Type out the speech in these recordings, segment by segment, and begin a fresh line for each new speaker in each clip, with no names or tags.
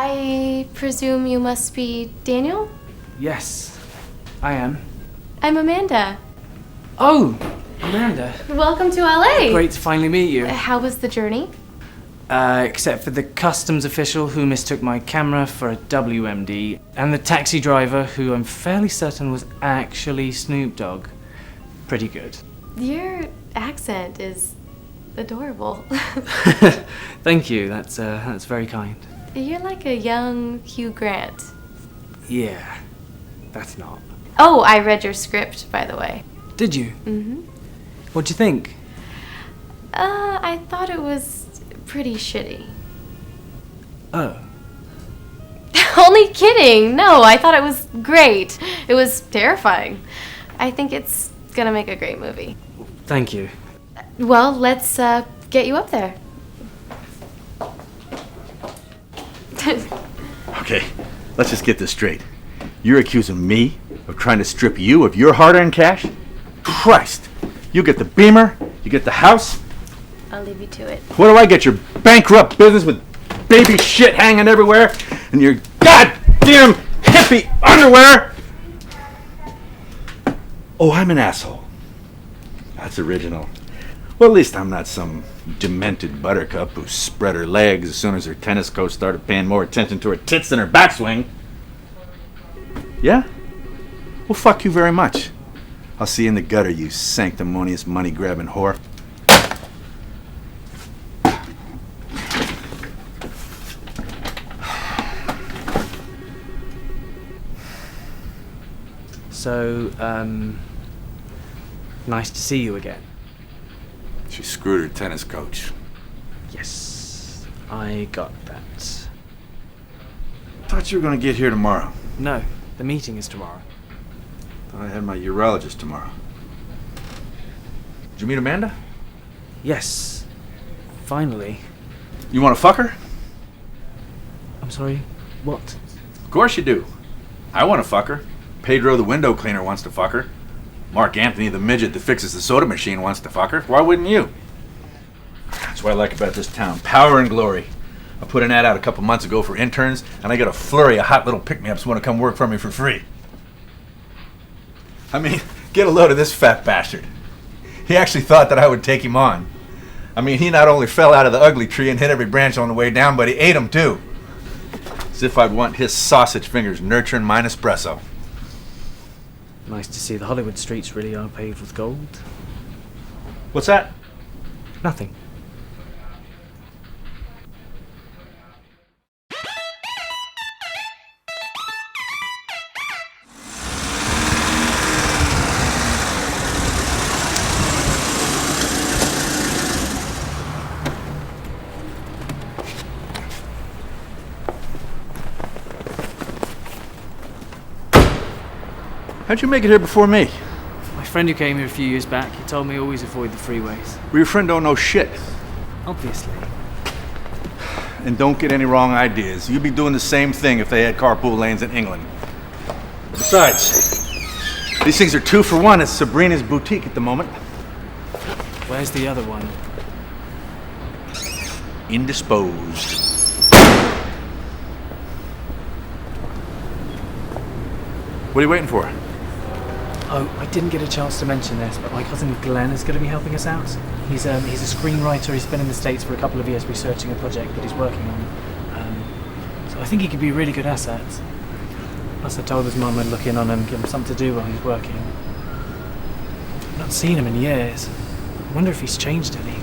I presume you must be Daniel?
Yes, I am.
I'm Amanda.
Oh, Amanda.
Welcome to LA.
Great to finally meet you.
How was the journey?
Except for the customs official who mistook my camera for a WMD, and the taxi driver who I'm fairly certain was actually Snoop Dogg. Pretty good.
Your accent is adorable.
Thank you, that's very kind.
You're like a young Hugh Grant.
Yeah, that's not.
Oh, I read your script, by the way.
Did you?
Mm-hmm.
What'd you think?
I thought it was pretty shitty.
Oh.
Only kidding! No, I thought it was great. It was terrifying. I think it's gonna make a great movie.
Thank you.
Well, let's get you up there.
Okay, let's just get this straight. You're accusing me of trying to strip you of your hard-earned cash? Christ! You get the Beamer, you get the house.
I'll leave you to it.
What do I get? Your bankrupt business with baby shit hanging everywhere and your goddamn hippie underwear? Oh, I'm an asshole. That's original. Well, at least I'm not some demented buttercup who spread her legs as soon as her tennis coach started paying more attention to her tits than her backswing. Yeah? Well, fuck you very much. I'll see you in the gutter, you sanctimonious money-grabbing whore.
So, nice to see you again.
She screwed her tennis coach.
Yes, I got that.
Thought you were gonna get here tomorrow.
No, the meeting is tomorrow.
Thought I had my urologist tomorrow. Did you meet Amanda?
Yes, finally.
You wanna fuck her?
I'm sorry, what?
Of course you do. I wanna fuck her. Pedro the window cleaner wants to fuck her. Mark Anthony the midget that fixes the soda machine wants to fuck her. Why wouldn't you? That's what I like about this town. Power and glory. I put an ad out a couple months ago for interns, and I got a flurry of hot little pick-me-ups who want to come work for me for free. I mean, get a load of this fat bastard. He actually thought that I would take him on. I mean, he not only fell out of the ugly tree and hit every branch on the way down, but he ate them too. As if I'd want his sausage fingers nurturing mine espresso.
Nice to see the Hollywood streets really are paved with gold.
What's that?
Nothing.
How'd you make it here before me?
My friend who came here a few years back, he told me always avoid the freeways.
Well, your friend don't know shit.
Obviously.
And don't get any wrong ideas. You'd be doing the same thing if they had carpool lanes in England. Besides, these things are 2 for 1 at Sabrina's boutique at the moment.
Where's the other one?
Indisposed. What are you waiting for?
Oh, I didn't get a chance to mention this, but my cousin Glenn is going to be helping us out. He's a screenwriter. He's been in the States for a couple of years researching a project that he's working on. So I think he could be a really good asset. Plus I told his mum I'd look in on him, give him something to do while he's working. I've not seen him in years. I wonder if he's changed any.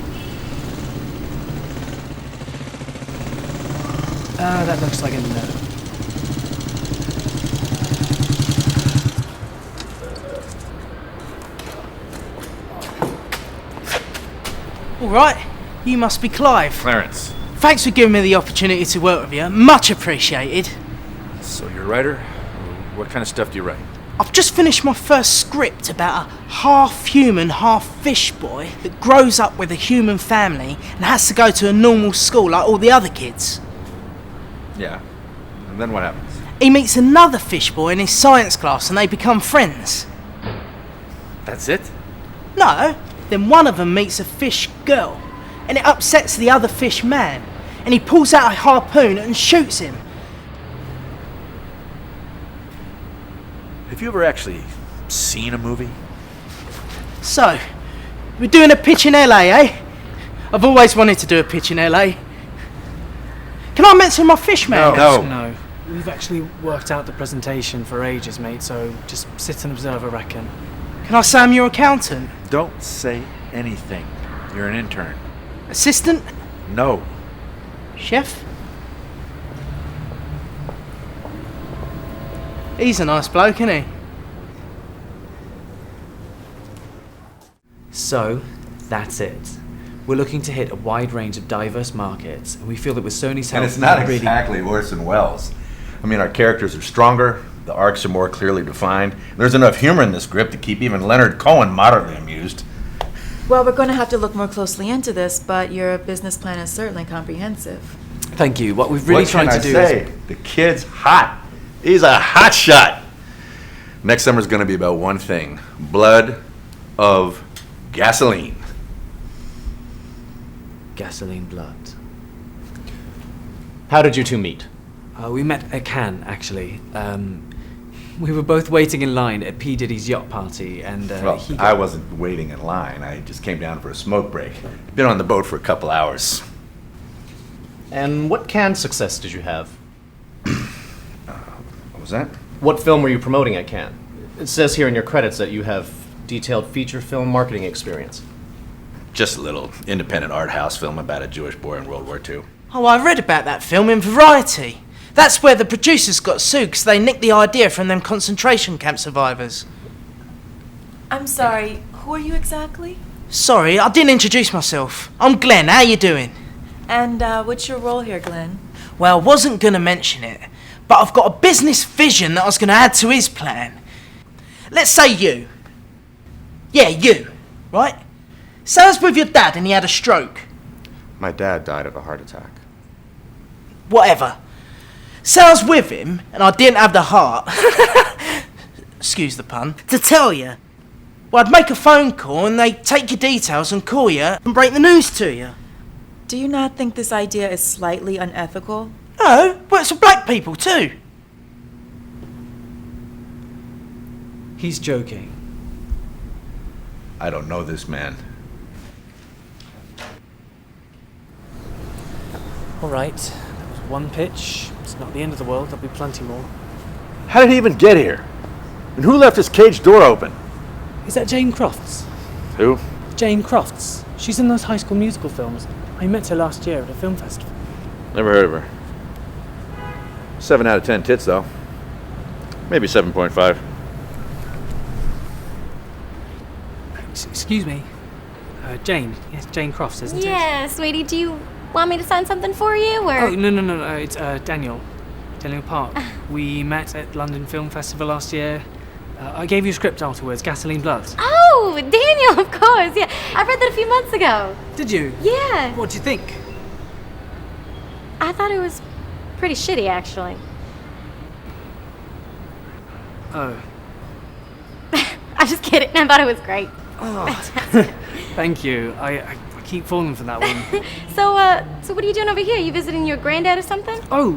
That looks like a no.
All right, you must be Clive.
Clarence.
Thanks for giving me the opportunity to work with you. Much appreciated.
So you're a writer? What kind of stuff do you write?
I've just finished my first script about a half-human, half-fish boy that grows up with a human family and has to go to a normal school like all the other kids.
Yeah. And then what happens?
He meets another fish boy in his science class and they become friends.
That's it?
No, then one of them meets a fish girl and it upsets the other fish man and he pulls out a harpoon and shoots him.
Have you ever actually seen a movie?
So, we're doing a pitch in LA, eh? I've always wanted to do a pitch in LA. Can I mention my fish man?
No. We've actually worked out the presentation for ages, mate, so just sit and observe, I reckon.
Can I say I'm your accountant?
Don't say anything. You're an intern.
Assistant?
No.
Chef? He's a nice bloke, isn't he?
So, that's it. We're looking to hit a wide range of diverse markets, and we feel that with Sony's help,
And it's not
we
exactly Orson Welles. I mean, our characters are stronger, the arcs are more clearly defined. There's enough humor in this script to keep even Leonard Cohen moderately amused.
Well, we're going to have to look more closely into this, but your business plan is certainly comprehensive.
Thank you. What we've really tried to do is...
The kid's hot. He's a hot shot. Next summer's going to be about one thing. Blood of gasoline.
Gasoline blood.
How did you two meet?
We met at Cannes, actually. We were both waiting in line at P. Diddy's yacht party, and
I wasn't waiting in line. I just came down for a smoke break. Been on the boat for a couple hours.
And what Cannes success did you have?
What was that?
What film were you promoting at Cannes? It says here in your credits that you have detailed feature film marketing experience.
Just a little independent art house film about a Jewish boy in World War II.
Oh, I read about that film in Variety. That's where the producers got sued because they nicked the idea from them concentration camp survivors.
I'm sorry, who are you exactly?
Sorry, I didn't introduce myself. I'm Glenn, how you doing?
And what's your role here, Glenn?
Well, I wasn't going to mention it, but I've got a business vision that I was going to add to his plan. Let's say you. Yeah, you, right? Say I was with your dad and he had a stroke.
My dad died of a heart attack.
Whatever. Say I was with him and I didn't have the heart, excuse the pun, to tell you. Well, I'd make a phone call and they'd take your details and call you and break the news to you.
Do you not think this idea is slightly unethical?
No, but it's for black people too.
He's joking.
I don't know this man.
All right, that was one pitch. It's not the end of the world. There'll be plenty more.
How did he even get here? And who left his cage door open?
Is that Jane Crofts?
Who?
Jane Crofts. She's in those High School Musical films. I met her last year at a film festival.
Never heard of her. 7 out of 10 tits, though. Maybe 7.5.
Excuse me. Jane. Yes, Jane Crofts, isn't it?
Yeah, sweetie, do you want me to sign something for you, or...?
Oh, no. It's Daniel. Daniel Park. We met at London Film Festival last year. I gave you a script afterwards, Gasoline Blood.
Oh, Daniel, of course, yeah. I read that a few months ago.
Did you?
Yeah.
What do you think?
I thought it was pretty shitty, actually.
Oh.
I'm just kidding. I thought it was great.
Oh. Thank you. I keep falling for that one.
So what are you doing over here? You visiting your granddad or something?
Oh,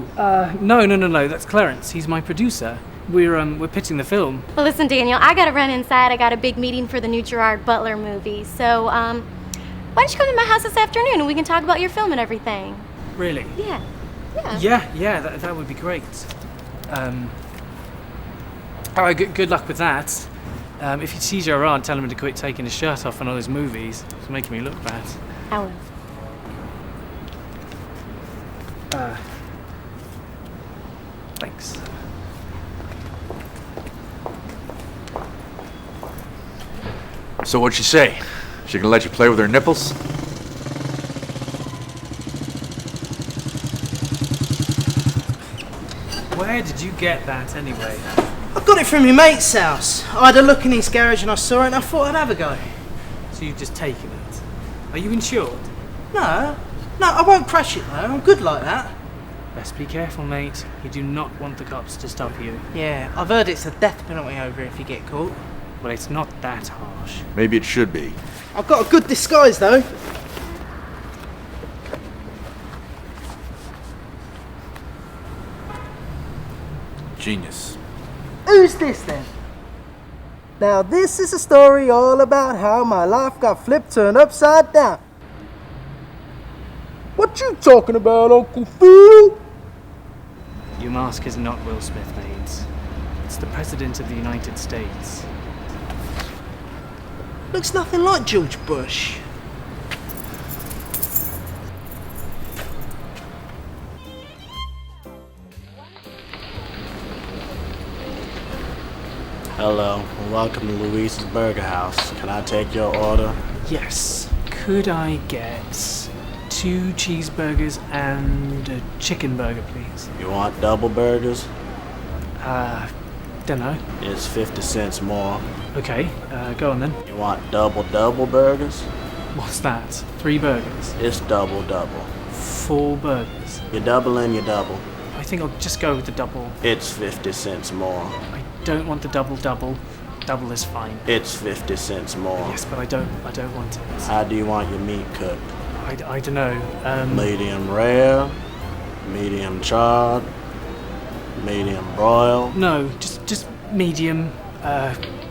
no. That's Clarence. He's my producer. We're pitching the film.
Well, listen, Daniel, I gotta run inside. I got a big meeting for the new Gerard Butler movie. So, why don't you come to my house this afternoon and we can talk about your film and everything?
Really?
Yeah.
Yeah, that would be great. Alright, good luck with that. If you see Gerard, tell him to quit taking his shirt off on all his movies. It's making me look bad.
I will.
Thanks.
So what'd she say? She gonna let you play with her nipples?
Where did you get that, anyway?
I got it from your mate's house. I had a look in his garage and I saw it and I thought I'd have a go.
So you've just taken it? Are you insured?
No, I won't crash it though. I'm good like that.
Best be careful, mate. You do not want the cops to stop you.
Yeah, I've heard it's a death penalty over if you get caught.
Well, it's not that harsh.
Maybe it should be.
I've got a good disguise though.
Genius.
Who's this then?
Now this is a story all about how my life got flipped, turned upside down. What you talking about, Uncle Phil?
Your mask is not Will Smith made. It's the President of the United States.
Looks nothing like George Bush.
Hello, and welcome to Louise's Burger House. Can I take your order?
Yes. Could I get 2 cheeseburgers and a chicken burger, please?
You want double burgers?
Dunno.
It's 50 cents more.
Okay, go on then.
You want double burgers?
What's that? 3 burgers?
It's double.
4 burgers?
You double and you double.
I think I'll just go with the double.
It's 50 cents more.
I don't want the double. Double is fine.
It's 50 cents more.
Yes, but I don't want it.
How do you want your meat cooked?
I don't know.
Medium rare, medium charred, medium broiled.
No, just medium,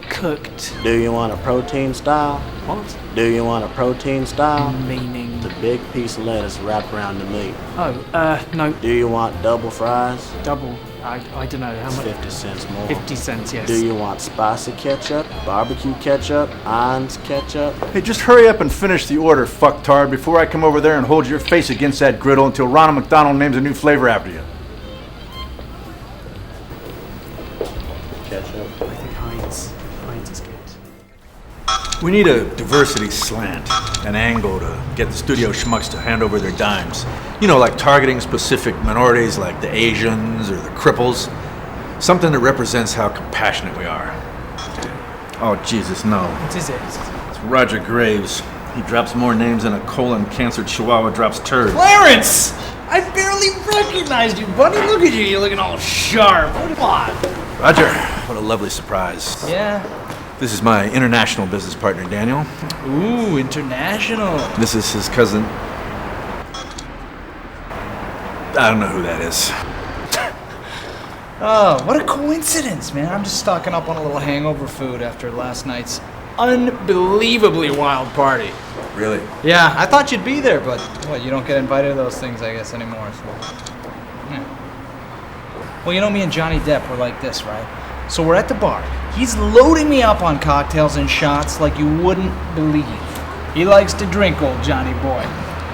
cooked.
Do you want a protein style?
What?
Do you want a protein style?
Meaning?
It's a big piece of lettuce wrapped around the meat.
Oh, no.
Do you want double fries?
Double. I don't know how
It's
much.
50 cents more.
50 cents, yes.
Do you want spicy ketchup, barbecue ketchup, Heinz ketchup?
Hey, just hurry up and finish the order, fucktard, before I come over there and hold your face against that griddle until Ronald McDonald names a new flavor after you.
Ketchup.
I think Heinz is good.
We need a diversity slant, an angle to get the studio schmucks to hand over their dimes. You know, like targeting specific minorities like the Asians or the cripples. Something that represents how compassionate we are. Oh, Jesus, no.
What is it?
It's Roger Graves. He drops more names than a colon cancer chihuahua drops turds.
Clarence! I barely recognized you, buddy. Look at you. You're looking all sharp. Come on.
Roger, what a lovely surprise.
Yeah.
This is my international business partner, Daniel.
Ooh, international.
This is his cousin. I don't know who that is.
Oh, what a coincidence, man. I'm just stocking up on a little hangover food after last night's unbelievably wild party.
Really?
Yeah, I thought you'd be there, but what, you don't get invited to those things, I guess, anymore, so. Yeah. Well, you know, me and Johnny Depp were like this, right? So we're at the bar. He's loading me up on cocktails and shots like you wouldn't believe. He likes to drink, old Johnny boy.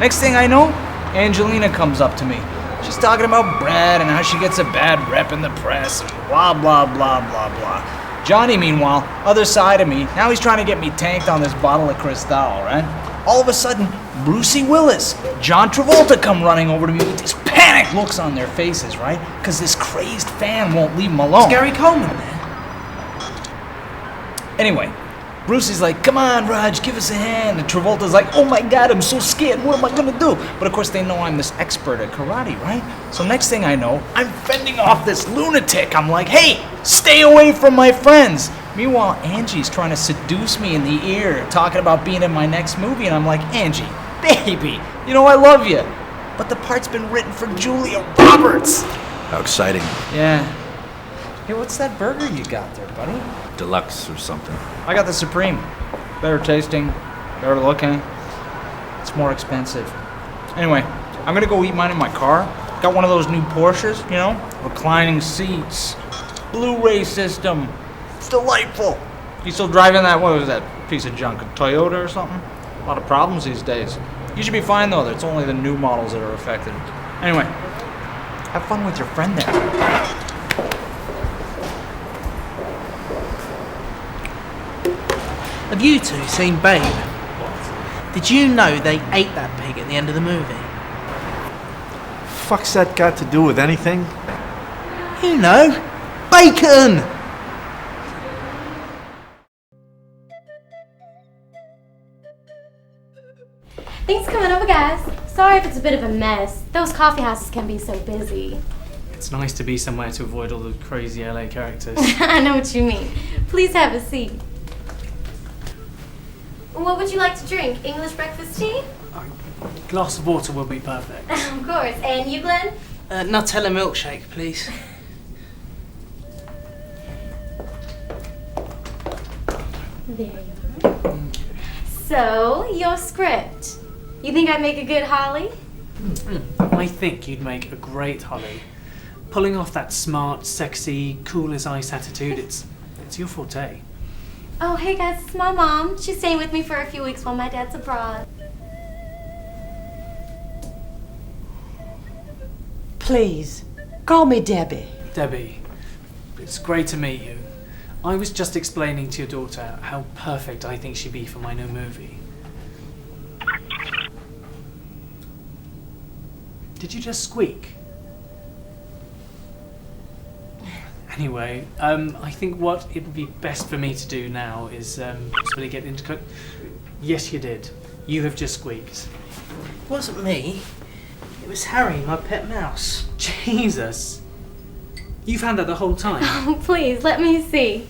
Next thing I know, Angelina comes up to me. She's talking about Brad and how she gets a bad rep in the press and blah, blah, blah, blah, blah. Johnny, meanwhile, other side of me, now he's trying to get me tanked on this bottle of Cristal, right? All of a sudden, Brucey Willis, John Travolta come running over to me with these panic looks on their faces, right? Because this crazed fan won't leave him alone.
It's Gary Coleman, man.
Anyway, Brucey's like, come on, Raj, give us a hand. And Travolta's like, oh my God, I'm so scared. What am I gonna do? But of course, they know I'm this expert at karate, right? So next thing I know, I'm fending off this lunatic. I'm like, hey, stay away from my friends. Meanwhile, Angie's trying to seduce me in the ear, talking about being in my next movie. And I'm like, Angie, baby, you know I love you. But the part's been written for Julia Roberts.
How exciting.
Yeah. Hey, what's that burger you got there, buddy?
Deluxe or something.
I got the Supreme. Better tasting, better looking. It's more expensive. Anyway, I'm gonna go eat mine in my car. Got one of those new Porsches, you know? Reclining seats, Blu-ray system. It's delightful. You still driving that, what was that piece of junk, a Toyota or something? A lot of problems these days. You should be fine though, it's only the new models that are affected. Anyway, have fun with your friend there.
Have you two seen Babe? Did you know they ate that pig at the end of the movie?
Fuck's that got to do with anything?
You know, bacon!
Thanks for coming over, guys. Sorry if it's a bit of a mess. Those coffee houses can be so busy.
It's nice to be somewhere to avoid all the crazy LA characters.
I know what you mean. Please have a seat. What would you like to drink? English breakfast tea?
A glass of water will be perfect.
Of course. And you, Glenn?
Nutella milkshake, please.
There you are. So, your script. You think I'd make a good Holly?
I think you'd make a great Holly. Pulling off that smart, sexy, cool as ice attitude, it's your forte.
Oh, hey guys, it's my mom. She's staying with me for a few weeks while my dad's abroad.
Please, call me Debbie.
Debbie, it's great to meet you. I was just explaining to your daughter how perfect I think she'd be for my new movie. Did you just squeak? Anyway, I think what it would be best for me to do now is just really get into... Yes, you did. You have just squeaked.
It wasn't me. It was Harry, my pet mouse.
Jesus. You've had that the whole time.
Oh, please, let me see.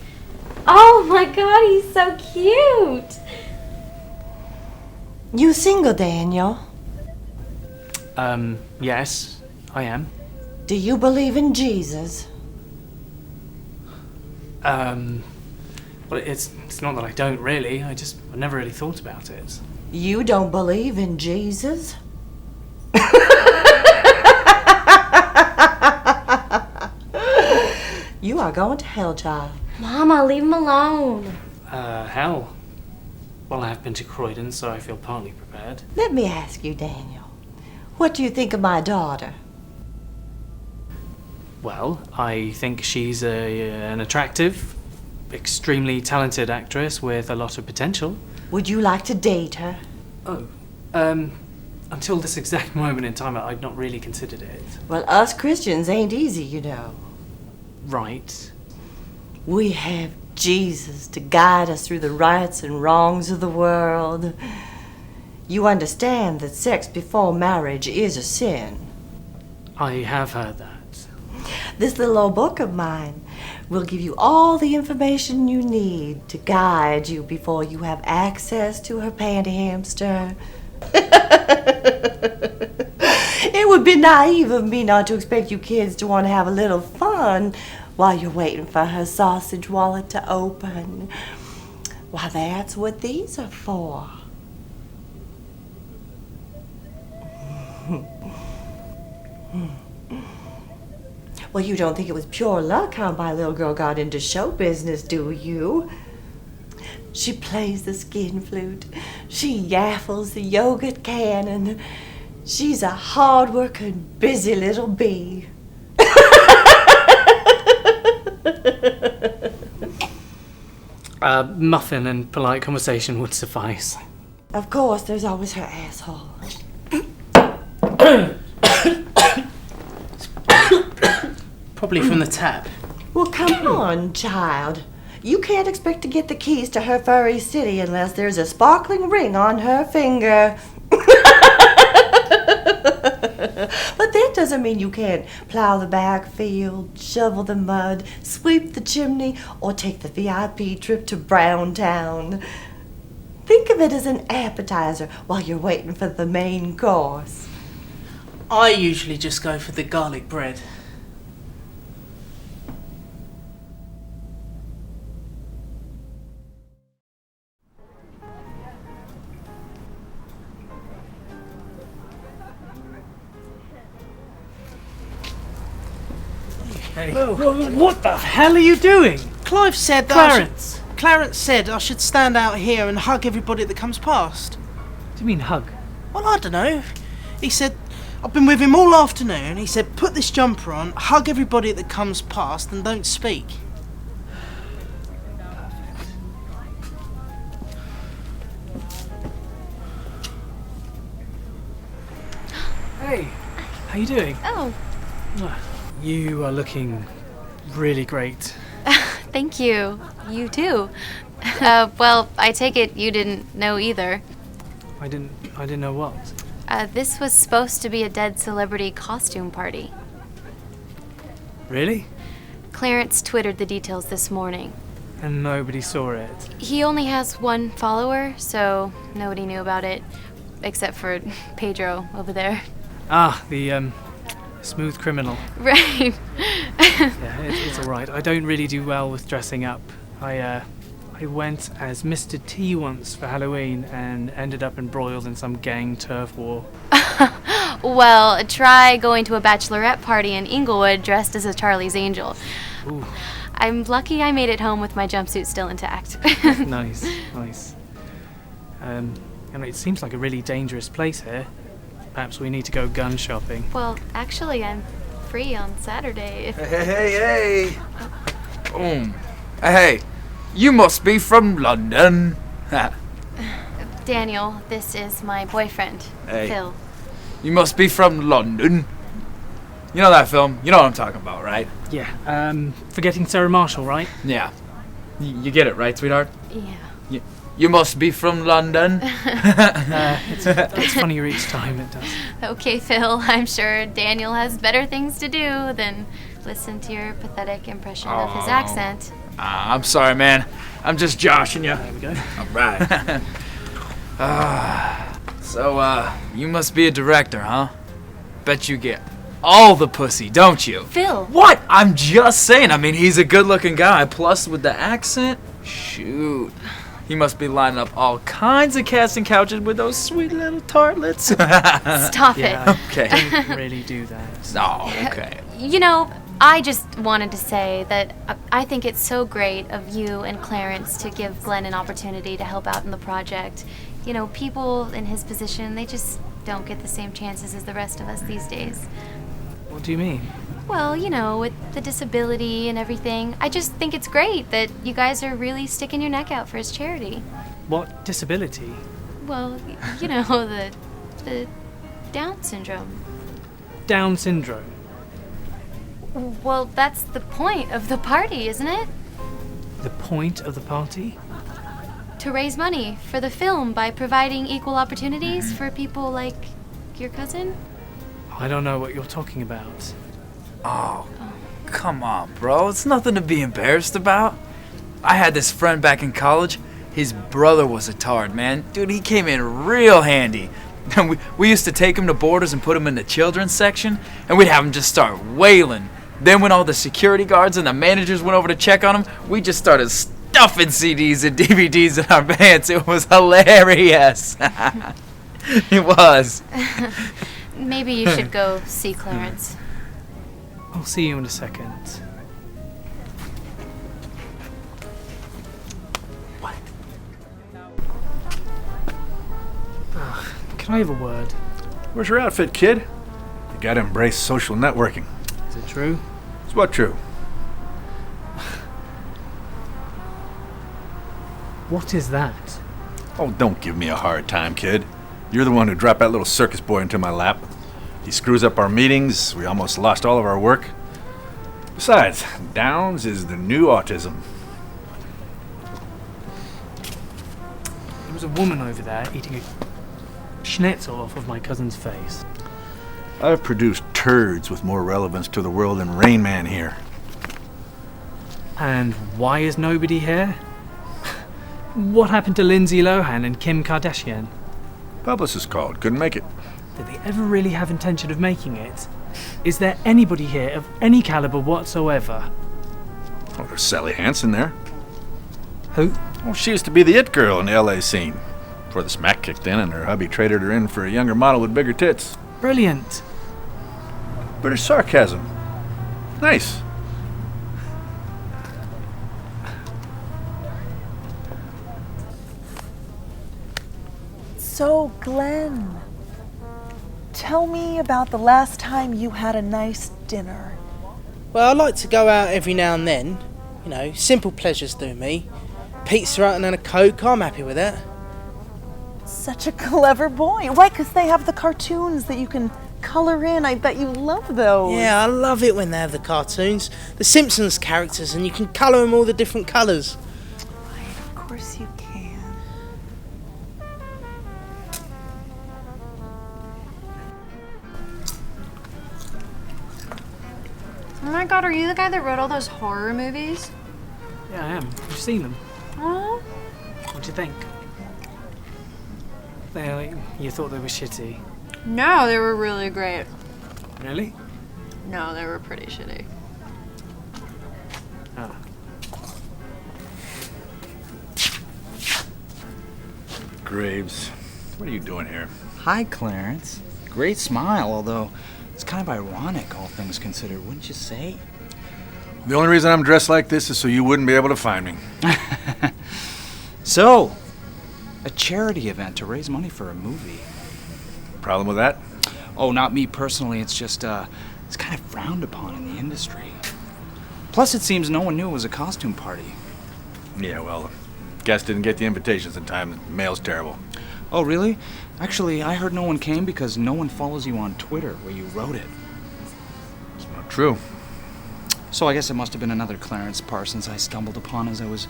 Oh my god, he's so cute!
You single, Daniel?
Yes, I am.
Do you believe in Jesus?
Well, it's not that I don't really. I never really thought about it.
You don't believe in Jesus? You are going to hell, child.
Mama, leave him alone.
Hell. Well, I have been to Croydon, so I feel partly prepared.
Let me ask you, Daniel. What do you think of my daughter?
Well, I think she's an attractive, extremely talented actress with a lot of potential.
Would you like to date her?
Oh, until this exact moment in time, I'd not really considered it.
Well, us Christians ain't easy, you know.
Right.
We have Jesus to guide us through the rights and wrongs of the world. You understand that sex before marriage is a sin.
I have heard that.
This little old book of mine will give you all the information you need to guide you before you have access to her panty hamster. It would be naive of me not to expect you kids to want to have a little fun while you're waiting for her sausage wallet to open. Why, that's what these are for. Well, you don't think it was pure luck how my little girl got into show business, do you? She plays the skin flute. She yaffles the yogurt cannon. She's a hard-working, busy little bee.
Muffin and polite conversation would suffice.
Of course, there's always her asshole.
Probably from the tap.
Well, come on, child. You can't expect to get the keys to her furry city unless there's a sparkling ring on her finger. But that doesn't mean you can't plow the backfield, shovel the mud, sweep the chimney, or take the VIP trip to Browntown. Think of it as an appetizer while you're waiting for the main course.
I usually just go for the garlic bread.
Hey. What the hell are you doing?
Clive said that Clarence said I should stand out here and hug everybody that comes past.
What do you mean hug?
Well, I don't know. He said, I've been with him all afternoon. He said, put this jumper on, hug everybody that comes past and don't speak.
Hey, how you doing?
Oh.
You are looking really great.
Thank you. You too. Well, I take it you didn't know either.
I didn't know what.
This was supposed to be a dead celebrity costume party.
Really?
Clarence twittered the details this morning.
And nobody saw it?
He only has one follower, so nobody knew about it, except for Pedro over there.
Ah, the, smooth criminal.
Right.
Yeah, it's all right. I don't really do well with dressing up. I I went as Mr. T once for Halloween and ended up embroiled in some gang turf war.
Well, try going to a bachelorette party in Inglewood dressed as a Charlie's Angel.
Ooh.
I'm lucky I made it home with my jumpsuit still intact.
Nice. It seems like a really dangerous place here. Perhaps we need to go gun shopping.
Well, actually, I'm free on Saturday.
Hey. Boom. Hey, you must be from London.
Daniel, this is my boyfriend,
Hey.
Phil.
You must be from London. You know that film? You know what I'm talking about, right?
Yeah, Forgetting Sarah Marshall, right?
Yeah. You get it, right, sweetheart?
Yeah.
You must be from London.
It's funnier each time, it does.
Okay, Phil, I'm sure Daniel has better things to do than listen to your pathetic impression of his accent.
I'm sorry, man. I'm just joshing you.
There we go.
All right. So, you must be a director, huh? Bet you get all the pussy, don't you?
Phil!
What? I'm just saying. I mean, he's a good-looking guy. Plus, with the accent, shoot. He must be lining up all kinds of casting couches with those sweet little tartlets.
Stop it.
Okay.
Don't really do that.
No, okay.
You know, I just wanted to say that I think it's so great of you and Clarence to give Glenn an opportunity to help out in the project. You know, people in his position, they just don't get the same chances as the rest of us these days.
What do you mean?
Well, you know, with the disability and everything, I just think it's great that you guys are really sticking your neck out for his charity.
What disability?
Well, you know, the Down syndrome.
Down syndrome.
Well, that's the point of the party, isn't it?
The point of the party?
To raise money for the film by providing equal opportunities for people like your cousin?
I don't know what you're talking about.
Oh, come on, bro. It's nothing to be embarrassed about. I had this friend back in college. His brother was a tard, man. Dude, he came in real handy. And we used to take him to Borders and put him in the children's section, and we'd have him just start wailing. Then when all the security guards and the managers went over to check on him, we just started stuffing CDs and DVDs in our pants. It was hilarious. It was.
Maybe you should go see Clarence.
I'll see you in a second. What? Can I have a word?
Where's your outfit, kid? You gotta embrace social networking.
Is it true?
Is what true?
What is that?
Oh, don't give me a hard time, kid. You're the one who dropped that little circus boy into my lap. He screws up our meetings. We almost lost all of our work. Besides, Downs is the new autism.
There was a woman over there eating a schnitzel off of my cousin's face.
I've produced turds with more relevance to the world than Rain Man here.
And why is nobody here? What happened to Lindsay Lohan and Kim Kardashian?
Publicist called. Couldn't make it.
Did they ever really have intention of making it? Is there anybody here of any caliber whatsoever?
Oh, there's Sally Hansen there.
Who?
Oh, she used to be the it girl in the LA scene. Before the smack kicked in and her hubby traded her in for a younger model with bigger tits.
Brilliant.
British sarcasm. Nice.
So, Glenn, tell me about the last time you had a nice dinner.
Well, I like to go out every now and then. You know, simple pleasures do me. Pizza Hut and a Coke, I'm happy with that.
Such a clever boy. Right, because they have the cartoons that you can color in. I bet you love those.
Yeah, I love it when they have the cartoons. The Simpsons characters, and you can colour them all the different colours.
Of course you can.
Oh my god, are you the guy that wrote all those horror movies?
Yeah, I am. You've seen them.
Oh.
What do you think? You thought they were shitty.
No, they were really great.
Really?
No, they were pretty shitty.
Oh.
Graves. What are you doing here?
Hi, Clarence. Great smile, although it's kind of ironic, all things considered, wouldn't you say?
The only reason I'm dressed like this is so you wouldn't be able to find me.
So, a charity event to raise money for a movie.
Problem with that?
Oh, not me personally. It's just, it's kind of frowned upon in the industry. Plus, it seems no one knew it was a costume party.
Yeah, well, guests didn't get the invitations in time. The mail's terrible.
Oh, really? Actually, I heard no one came because no one follows you on Twitter where you wrote it.
It's not true.
So I guess it must have been another Clarence Parsons I stumbled upon as I was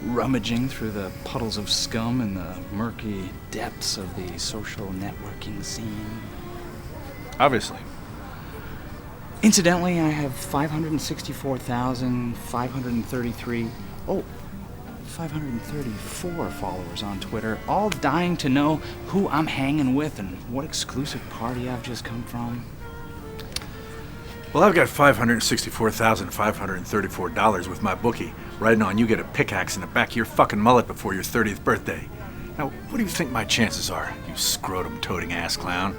rummaging through the puddles of scum in the murky depths of the social networking scene.
Obviously.
Incidentally, I have 564,534 followers on Twitter, all dying to know who I'm hanging with and what exclusive party I've just come from.
Well, I've got $564,534 with my bookie, riding on you get a pickaxe in the back of your fucking mullet before your 30th birthday. Now, what do you think my chances are, you scrotum-toting ass clown?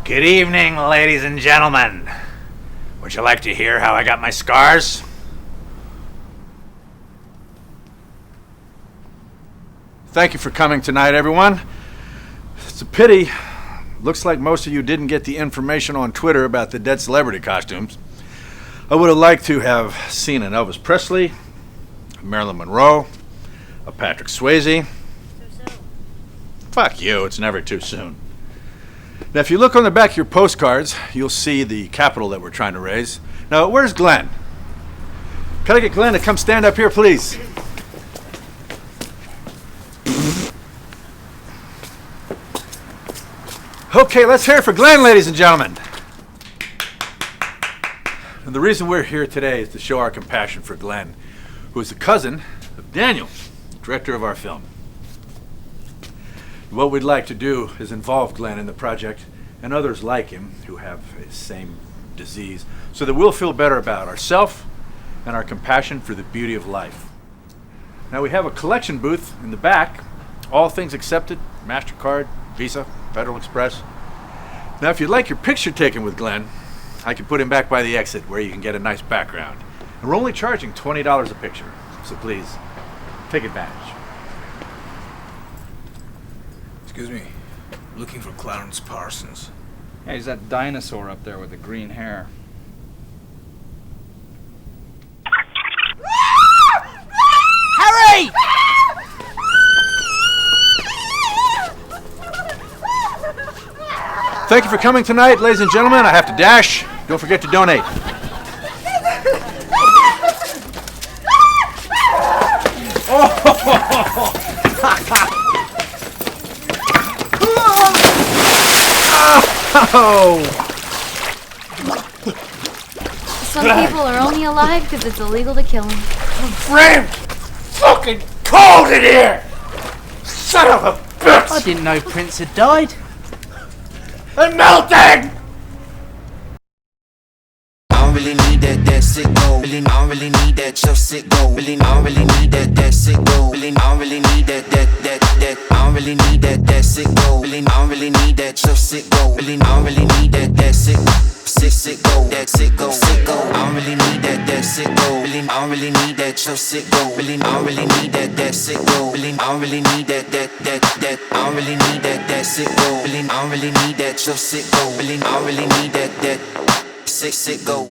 Good evening, ladies and gentlemen. Would you like to hear how I got my scars? Thank you for coming tonight, everyone. It's a pity. Looks like most of you didn't get the information on Twitter about the dead celebrity costumes. I would have liked to have seen an Elvis Presley, a Marilyn Monroe, a Patrick Swayze. Fuck you, it's never too soon. Now, if you look on the back of your postcards, you'll see the capital that we're trying to raise. Now, where's Glenn? Can I get Glenn to come stand up here, please? Okay, let's hear it for Glenn, ladies and gentlemen. And the reason we're here today is to show our compassion for Glenn, who is the cousin of Daniel, director of our film. What we'd like to do is involve Glenn in the project and others like him who have the same disease so that we'll feel better about ourselves and our compassion for the beauty of life. Now we have a collection booth in the back, all things accepted, MasterCard, Visa, Federal Express. Now if you'd like your picture taken with Glenn, I can put him back by the exit where you can get a nice background. And we're only charging $20 a picture, so please, take advantage.
Excuse me, looking for Clarence Parsons.
Yeah, he's that dinosaur up there with the green hair.
Harry!
Thank you for coming tonight, ladies and gentlemen. I have to dash. Don't forget to donate. Oh!
Some people are only alive because it's illegal to kill them.
Friend! Fucking cold in here! Son of a bitch!
I didn't know Prince had died.
I'm melting!
I don't really need that sick go. Really, I don't really need that your sick go. Really, I don't really need that sick go. Really, I don't really need that. I don't really need that sick go. Really, I don't really need that your sick go. Really, I don't really need that sick go. That sick go. I don't really need that sick go. Really, I don't really need that your sick go. Really, I don't really need that sick go. Really, I don't really need that. I don't really need that sick go. Really, I don't really need that your sick go. Really, I don't really need that sick go.